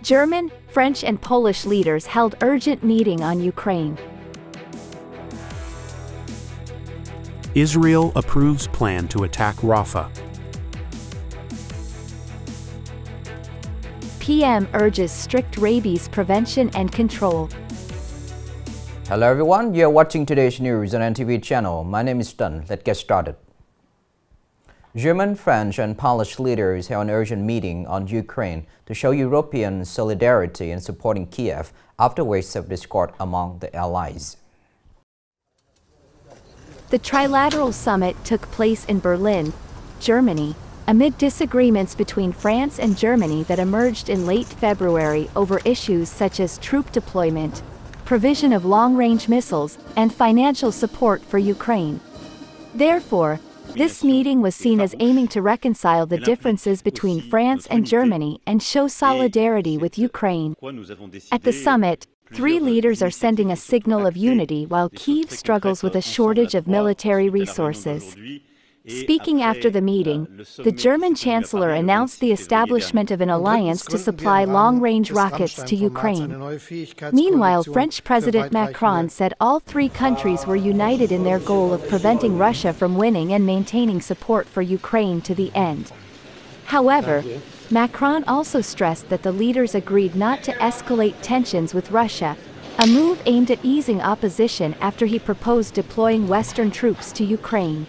German, French and Polish leaders held urgent meeting on Ukraine. Israel approves plan to attack Rafah. PM urges strict rabies prevention and control. Hello everyone, you are watching today's news on NTV channel. My name is Đăng. Let's get started. German, French and Polish leaders held an urgent meeting on Ukraine to show European solidarity in supporting Kiev after weeks of discord among the allies. The trilateral summit took place in Berlin, Germany, amid disagreements between France and Germany that emerged in late February over issues such as troop deployment, provision of long-range missiles, and financial support for Ukraine. Therefore, this meeting was seen as aiming to reconcile the differences between France and Germany and show solidarity with Ukraine. At the summit, three leaders are sending a signal of unity while Kyiv struggles with a shortage of military resources. Speaking after the meeting, the German Chancellor announced the establishment of an alliance to supply long-range rockets to Ukraine. Meanwhile, French President Macron said all three countries were united in their goal of preventing Russia from winning and maintaining support for Ukraine to the end. However, Macron also stressed that the leaders agreed not to escalate tensions with Russia, a move aimed at easing opposition after he proposed deploying Western troops to Ukraine.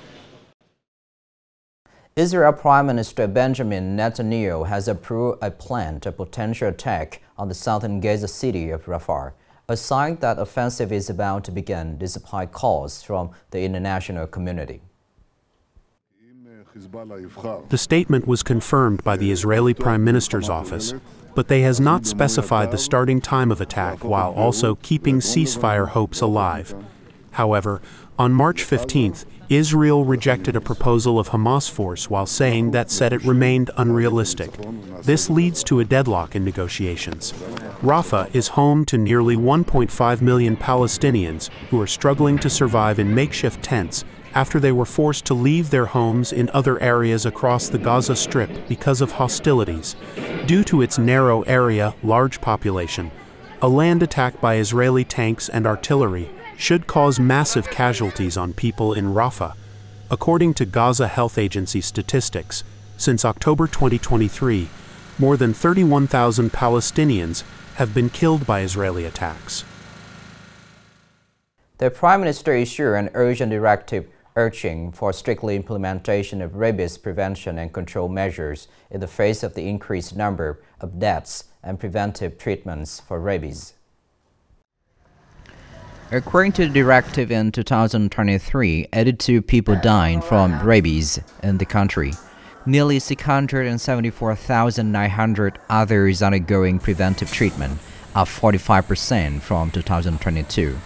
Israel Prime Minister Benjamin Netanyahu has approved a plan to potential attack on the southern Gaza city of Rafah, a sign that offensive is about to begin despite calls from the international community. The statement was confirmed by the Israeli Prime Minister's office, but they has not specified the starting time of attack while also keeping ceasefire hopes alive. However, on March 15th, Israel rejected a proposal of Hamas force while saying that said it remained unrealistic. This leads to a deadlock in negotiations. Rafah is home to nearly 1.5 million Palestinians who are struggling to survive in makeshift tents after they were forced to leave their homes in other areas across the Gaza Strip because of hostilities. Due to its narrow area, large population, a land attack by Israeli tanks and artillery should cause massive casualties on people in Rafah. According to Gaza Health Agency statistics, since October 2023, more than 31,000 Palestinians have been killed by Israeli attacks. The Prime Minister issued an urgent directive urging for strictly implementation of rabies prevention and control measures in the face of the increased number of deaths and preventive treatments for rabies. According to the directive in 2023, 82 people died from rabies in the country. Nearly 674,900 others undergoing preventive treatment, up 45% from 2022.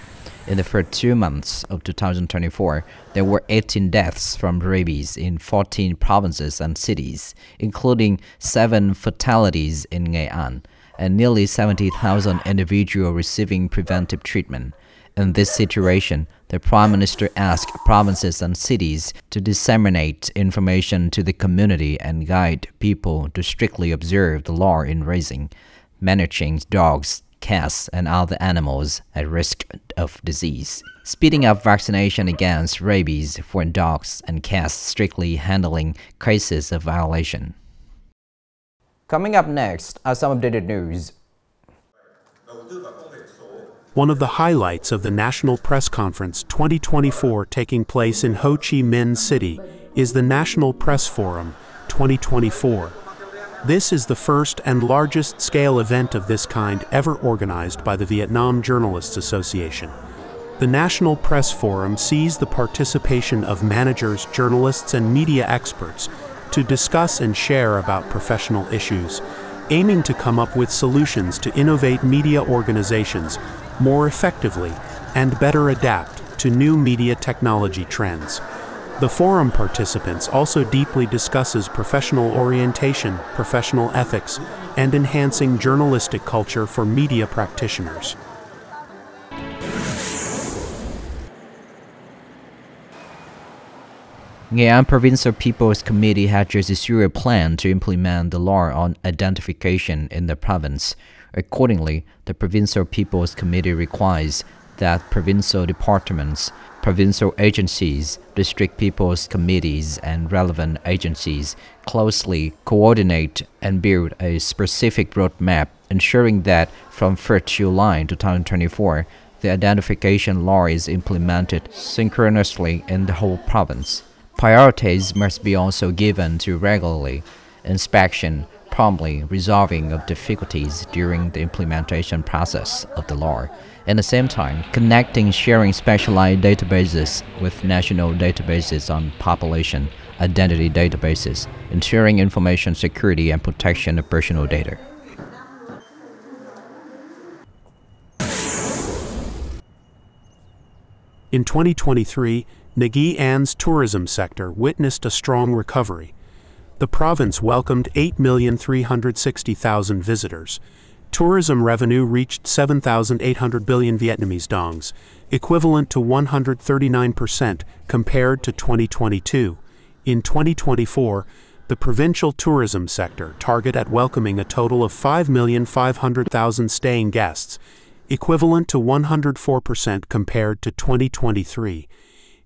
In the first 2 months of 2024, there were 18 deaths from rabies in 14 provinces and cities, including 7 fatalities in Nghệ An, and nearly 70,000 individuals receiving preventive treatment. In this situation, the Prime Minister asked provinces and cities to disseminate information to the community and guide people to strictly observe the law in raising, managing dogs, cats, and other animals at risk of disease. Speeding up vaccination against rabies for dogs and cats, strictly handling cases of violation. Coming up next are some updated news. One of the highlights of the National Press Conference 2024 taking place in Ho Chi Minh City is the National Press Forum 2024. This is the first and largest scale event of this kind ever organized by the Vietnam Journalists Association. The National Press Forum sees the participation of managers, journalists, and media experts to discuss and share about professional issues, aiming to come up with solutions to innovate media organizations more effectively and better adapt to new media technology trends. The forum participants also deeply discusses professional orientation, professional ethics, and enhancing journalistic culture for media practitioners. Nghệ An Provincial People's Committee had just issued a plan to implement the law on identification in the province. Accordingly, the Provincial People's Committee requires that provincial departments, provincial agencies, district people's committees, and relevant agencies closely coordinate and build a specific roadmap, ensuring that from 1st July 2024, the identification law is implemented synchronously in the whole province. Priorities must be also given to regularly inspection, promptly resolving of difficulties during the implementation process of the law. At the same time, connecting sharing specialized databases with national databases on population identity databases, ensuring information security and protection of personal data. In 2023, Nghệ An's tourism sector witnessed a strong recovery. The province welcomed 8,360,000 visitors. Tourism revenue reached 7,800 billion Vietnamese dongs, equivalent to 139% compared to 2022. In 2024, the provincial tourism sector target at welcoming a total of 5,500,000 staying guests, equivalent to 104% compared to 2023,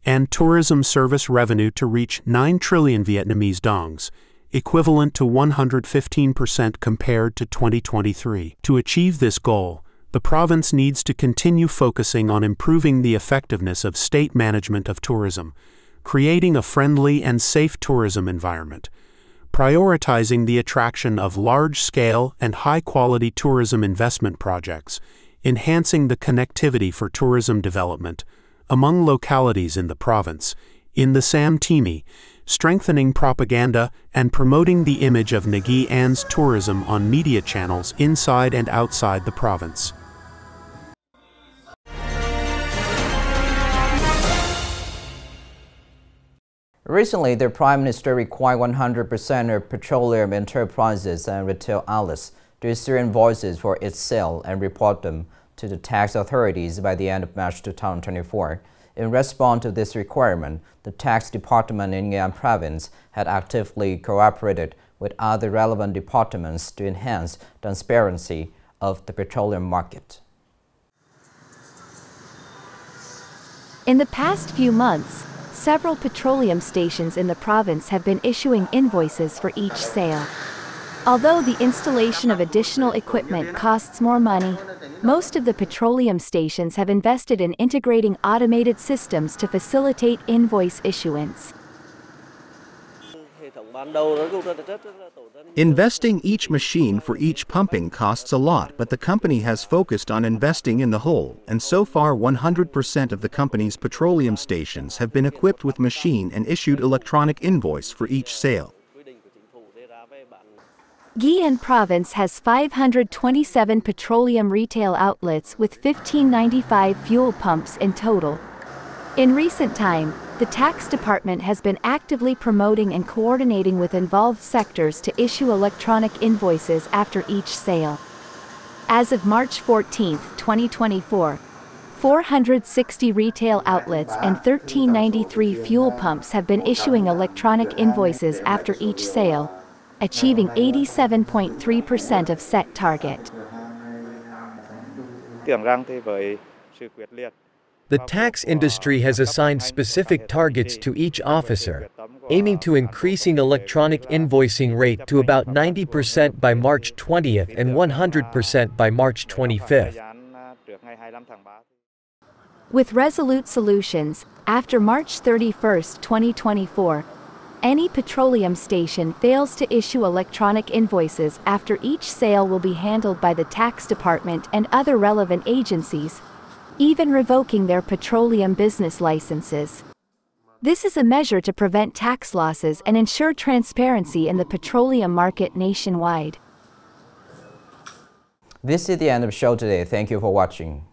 and tourism service revenue to reach 9 trillion Vietnamese dongs, equivalent to 115% compared to 2023. To achieve this goal, the province needs to continue focusing on improving the effectiveness of state management of tourism, creating a friendly and safe tourism environment, prioritizing the attraction of large-scale and high-quality tourism investment projects, enhancing the connectivity for tourism development among localities in the province, in the Sam Timi, strengthening propaganda and promoting the image of Nghệ An's tourism on media channels inside and outside the province. Recently, the Prime Minister required 100% of petroleum enterprises and retail outlets to issue invoices for its sale and report them to the tax authorities by the end of March 2024. In response to this requirement, the tax department in Nghệ An province had actively cooperated with other relevant departments to enhance transparency of the petroleum market. In the past few months, several petroleum stations in the province have been issuing invoices for each sale. Although the installation of additional equipment costs more money, most of the petroleum stations have invested in integrating automated systems to facilitate invoice issuance. Investing each machine for each pumping costs a lot, but the company has focused on investing in the whole, and so far 100% of the company's petroleum stations have been equipped with machine and issued electronic invoice for each sale. Nghệ An province has 527 petroleum retail outlets with 1595 fuel pumps in total. In recent time, the tax department has been actively promoting and coordinating with involved sectors to issue electronic invoices after each sale. As of March 14, 2024, 460 retail outlets and 1393 fuel pumps have been issuing electronic invoices after each sale, achieving 87.3% of set target. The tax industry has assigned specific targets to each officer, aiming to increasing electronic invoicing rate to about 90% by March 20th and 100% by March 25th. With resolute solutions, after March 31, 2024, any petroleum station fails to issue electronic invoices after each sale will be handled by the tax department and other relevant agencies, even revoking their petroleum business licenses. This is a measure to prevent tax losses and ensure transparency in the petroleum market nationwide. This is the end of the show today. Thank you for watching.